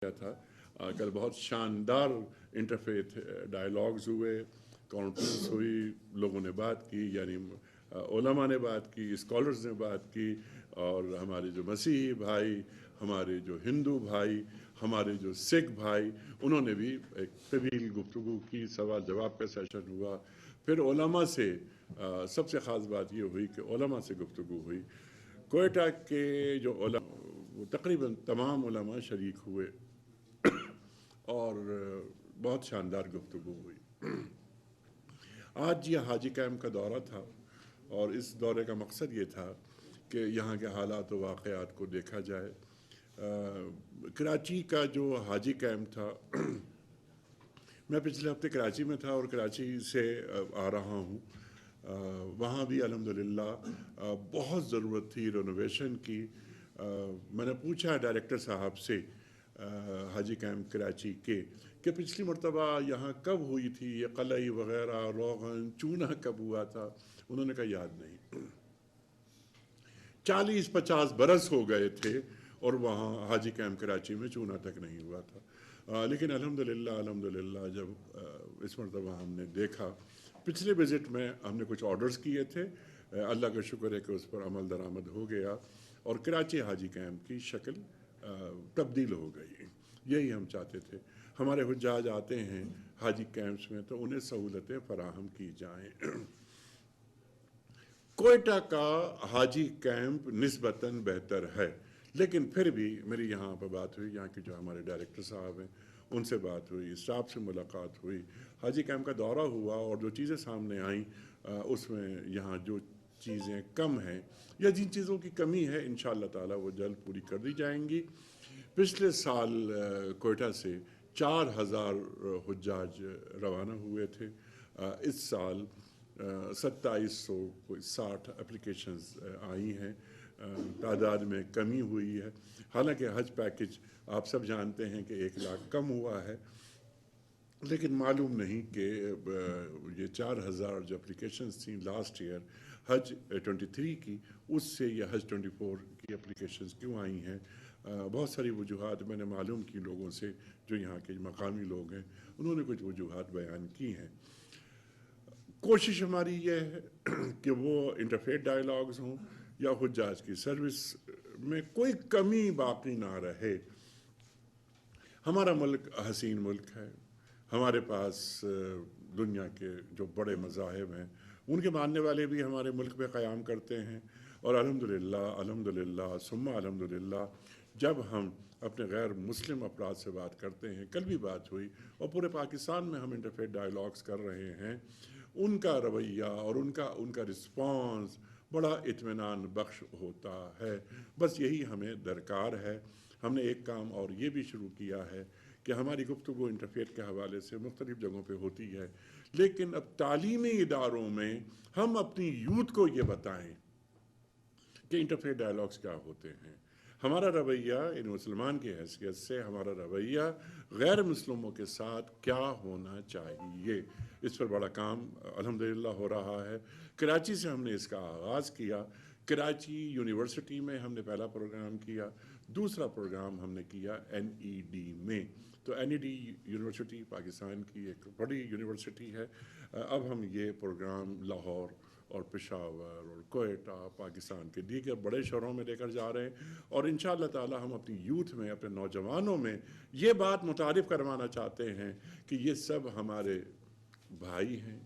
किया था। कल बहुत शानदार इंटरफेथ डायलॉग्स हुए, कॉन्फ्रेंस हुई, लोगों ने बात की, यानी उलमा ने बात की, स्कॉलर्स ने बात की, और हमारे जो मसीही भाई, हमारे जो हिंदू भाई, हमारे जो सिख भाई, उन्होंने भी एक तवील गुफ्तगू की, सवाल जवाब का सेशन हुआ। फिर उलमा से सबसे ख़ास बात ये हुई कि उलमा से गुफ्तगू हुई। कोयटा के जो उलमा, वो तकरीबन तमाम उलमा शरीक हुए और बहुत शानदार गुफ्तगू हुई। आज ये हाजी कैम्प का दौरा था, और इस दौरे का मकसद ये था कि यहाँ के हालात व वाक़यात को देखा जाए। कराची का जो हाजी कैम्प था, मैं पिछले हफ्ते कराची में था और कराची से आ रहा हूँ। वहाँ भी अल्हम्दुलिल्लाह बहुत ज़रूरत थी रेनोवेशन की। मैंने पूछा डायरेक्टर साहब से हाजी कैम्प कराची के कि पिछली मरतबा यहाँ कब हुई थी, ये कलई वग़ैरह, रोगन, चूना कब हुआ था। उन्होंने कहा याद नहीं। 40-50 बरस हो गए थे और वहाँ हाजी कैम्प कराची में चूना तक नहीं हुआ था। लेकिन अल्हम्दुलिल्लाह जब इस मरतबा हमने देखा, पिछले विज़िट में हमने कुछ ऑर्डर्स किए थे, अल्लाह का शुक्र है कि उस पर अमल दरामद हो गया और कराची हाजी कैम्प की शक्ल तब्दील हो गई। यही हम चाहते थे। हमारे हुज्जाज आते हैं हाजी कैंप्स में तो उन्हें सहूलतें फराहम की जाएँ। कोयटा का हाजी कैंप निस्बतन बेहतर है, लेकिन फिर भी मेरी यहाँ पर बात हुई, यहाँ के जो हमारे डायरेक्टर साहब हैं उनसे बात हुई, स्टाफ से मुलाकात हुई, हाजी कैंप का दौरा हुआ, और जो चीज़ें सामने आईं उसमें यहाँ जो चीज़ें कम हैं या जिन चीज़ों की कमी है, इंशाअल्लाह ताला वो जल्द पूरी कर दी जाएंगी। पिछले साल कोयटा से 4000 हुज्जाज रवाना हुए थे। इस साल 2760 एप्लीकेशंस आई हैं। तादाद में कमी हुई है। हालांकि हज पैकेज आप सब जानते हैं कि 1 लाख कम हुआ है, लेकिन मालूम नहीं कि ये 4000 जो एप्लीकेशंस थी लास्ट ईयर हज 23 की, उससे ये हज 24 की एप्लीकेशंस क्यों आई हैं। बहुत सारी वजूहात मैंने मालूम की लोगों से, जो यहाँ के मकामी लोग हैं, उन्होंने कुछ वजूहात बयान की हैं। कोशिश हमारी ये है कि वो इंटरफेथ डायलॉग्स हों या हुज्जाज की सर्विस में कोई कमी बाकी ना रहे। हमारा मुल्क हसीन मुल्क है। हमारे पास दुनिया के जो बड़े मज़ाहिब हैं उनके मानने वाले भी हमारे मुल्क में क़याम करते हैं, और अल्हम्दुलिल्लाह अल्हम्दुलिल्लाह सुम्मा अल्हम्दुलिल्लाह जब हम अपने गैर मुस्लिम अफराद से बात करते हैं, कल भी बात हुई और पूरे पाकिस्तान में हम इंटरफेथ डायलॉग्स कर रहे हैं, उनका रवैया और उनका रिस्पॉन्स बड़ा इत्मीनान बख्श होता है। बस यही हमें दरकार है। हमने एक काम और ये भी शुरू किया है कि हमारी गुफ्तगू इंटरफेथ के हवाले से मुख्तलिफ़ जगहों पे होती है, लेकिन अब तालीमी इदारों में हम अपनी यूथ को ये बताएं कि इंटरफेथ डायलॉग्स क्या होते हैं। हमारा रवैया इन मुसलमान की हैसियत से, हमारा रवैया गैर मुस्लिमों के साथ क्या होना चाहिए, इस पर बड़ा काम अल्हम्दुलिल्लाह हो रहा है। कराची से हमने इसका आगाज़ किया। कराची यूनिवर्सिटी में हमने पहला प्रोग्राम किया, दूसरा प्रोग्राम हमने किया NED में। तो NED यूनिवर्सिटी पाकिस्तान की एक बड़ी यूनिवर्सिटी है। अब हम ये प्रोग्राम लाहौर और पेशावर और कोयटा, पाकिस्तान के दीगर बड़े शहरों में लेकर जा रहे हैं, और इंशाअल्लाह ताला हम अपनी यूथ में, अपने नौजवानों में ये बात मुतारिफ़ करवाना चाहते हैं कि ये सब हमारे भाई हैं,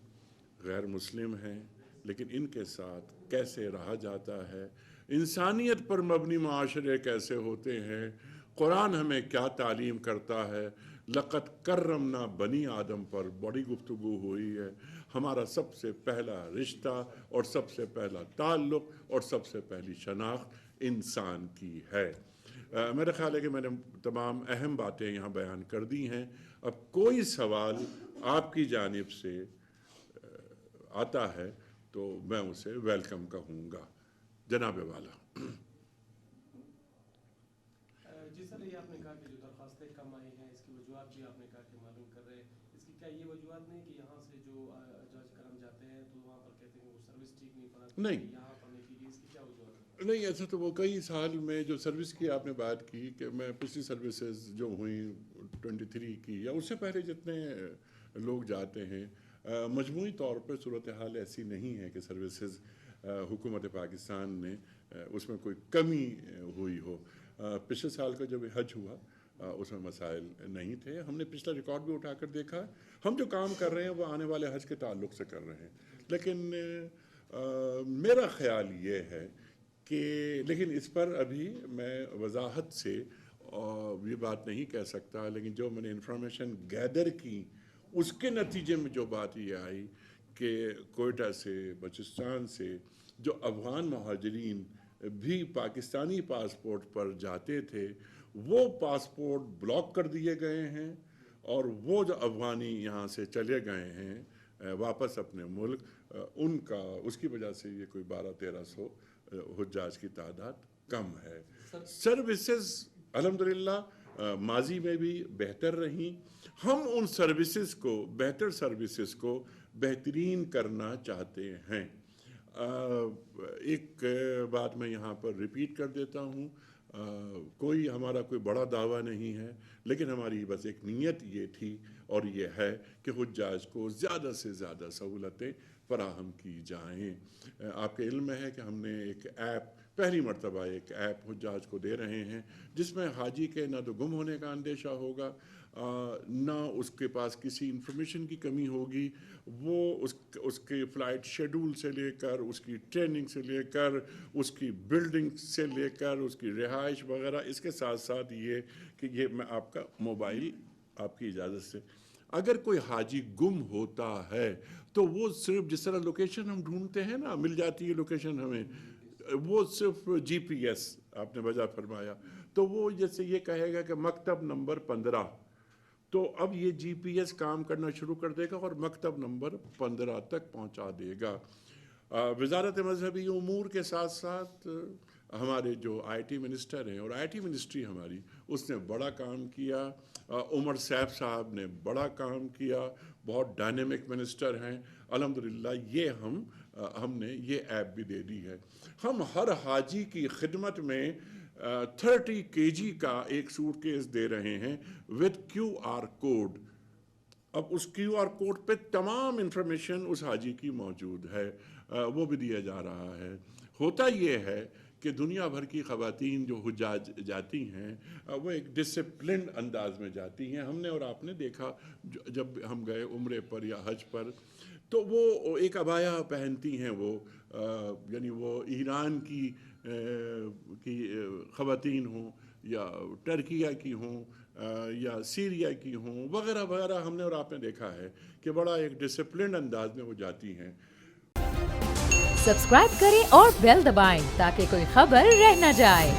गैर मुस्लिम हैं, लेकिन इनके साथ कैसे रहा जाता है, इंसानियत पर मबनी माशरे कैसे होते हैं, कुरान हमें क्या तालीम करता है। लक़द कर्रमना बनी आदम पर बड़ी गुफ्तगू हुई है। हमारा सबसे पहला रिश्ता और सबसे पहला ताल्लुक़ और सबसे पहली शनाख्त इंसान की है। मेरा ख़्याल है कि मैंने तमाम अहम बातें यहाँ बयान कर दी हैं। अब कोई सवाल आपकी जानिब से आता है तो मैं उसे वेलकम कहूँगा। जनाब वाला। जी सर, ये आपने कहा कि जो दरख्वास्तें कम आई हैं, इसकी वजूहत भी आपने कहा कि मालूम कर रहे हैं। इसकी क्या ये वजूहत नहीं कि यहाँ से जो जज करम जाते हैं तो वहाँ पर कहते हैं वो सर्विस ठीक नहीं फराहम की नहीं, गई, यहाँ पर नहीं की गई, इसकी क्या वजूहत है? نہیں ایسا تو وہ کئی سال میں جو سروس کی آپ نے بات کی کہ میں پچھلی سروسز جو ہوئیں 23 کی یا اس سے پہلے جتنے لوگ جاتے ہیں مجموعی طور پر صورتحال ایسی نہیں ہے کہ سروسز حکومت پاکستان نے اس میں کوئی کمی ہوئی ہو. پچھلے سال کا جب حج ہوا اس میں مسائل نہیں تھے. ہم نے پچھلا ریکارڈ بھی اٹھا کر دیکھا. ہم جو کام کر رہے ہیں وہ آنے والے حج کے تعلق سے کر رہے ہیں. لیکن میرا خیال یہ ہے کہ لیکن اس پر ابھی میں وضاحت سے یہ بات نہیں کہہ سکتا, لیکن جو میں نے انفارمیشن گیدر کی اس کے نتیجے میں جو بات یہ آئی کہ کوئٹہ سے بلوچستان سے جو افغان مہاجرین بھی پاکستانی پاسپورٹ پر جاتے تھے وہ پاسپورٹ بلاک کر دیے گئے ہیں, اور وہ جو افغانی یہاں سے چلے گئے ہیں واپس اپنے ملک, ان کا اس کی وجہ سے یہ کوئی 1200-1300 حجاج کی تعداد کم ہے. سروسز الحمدللہ ماضی میں بھی بہتر رہیں. ہم ان سروسز کو بہتر سروسز کو بہترین کرنا چاہتے ہیں. ایک بات میں یہاں پر ریپیٹ کر دیتا ہوں, کوئی ہمارا کوئی بڑا دعویٰ نہیں ہے, لیکن ہماری بس ایک نیت یہ تھی اور یہ ہے کہ حجاج کو زیادہ سے زیادہ سہولتیں فراہم کی جائیں. آپ کے علم میں ہے کہ ہم نے ایک ایپ پہلی مرتبہ ایک ایپ حجاج کو دے رہے ہیں جس میں حاجی کے نہ تو گم ہونے کا اندیشہ ہوگا, نہ اس کے پاس کسی انفارمیشن کی کمی ہوگی. وہ اس کے فلائٹ شیڈول سے لے کر اس کی ٹریننگ سے لے کر اس کی بلڈنگ سے لے کر اس کی رہائش وغیرہ, اس کے ساتھ ساتھ یہ کہ یہ میں آپ کا موبائل آپ کی اجازت سے اگر کوئی حاجی گم ہوتا ہے تو وہ صرف جس طرح لوکیشن ہم ڈھونڈتے ہیں نا, مل جاتی ہے لوکیشن ہمیں, وہ صرف جی پی ایس آپ نے وجہ فرمایا, تو وہ جیسے یہ کہے گا کہ مکتب نمبر 15, تو اب یہ جی پی ایس کام کرنا شروع کر دے گا اور مکتب نمبر 15 تک پہنچا دے گا. وزارت مذہبی امور کے ساتھ ساتھ ہمارے جو آئی ٹی منسٹر ہیں, اور آئی ٹی منسٹری ہماری اس نے بڑا کام کیا. عمر سیف صاحب نے بڑا کام کیا, بہت ڈائنامک منسٹر ہیں الحمدللہ. یہ ہم نے یہ ایپ بھی دے دی ہے. ہم ہر حاجی کی خدمت میں 30 kg کا ایک سوٹ کیس دے رہے ہیں with QR کوڈ. اب اس QR کوڈ پہ تمام انفارمیشن اس حاجی کی موجود ہے, وہ بھی دیا جا رہا ہے. ہوتا یہ ہے کہ دنیا بھر کی خواتین جو حجاج جاتی ہیں وہ ایک ڈسپلنڈ انداز میں جاتی ہیں. ہم نے اور آپ نے دیکھا جب ہم گئے عمرے پر یا حج پر, تو وہ ایک عبایا پہنتی ہیں, وہ یعنی وہ ایران کی خواتین ہوں یا ٹرکیہ کی ہوں یا سیریا کی ہوں وغیرہ وغیرہ. ہم نے اور آپ نے دیکھا ہے کہ بڑا ایک ڈسپلنڈ انداز میں وہ جاتی ہیں. سبسکرائب کریں اور بیل دبائیں تاکہ کوئی خبر رہ نہ جائے.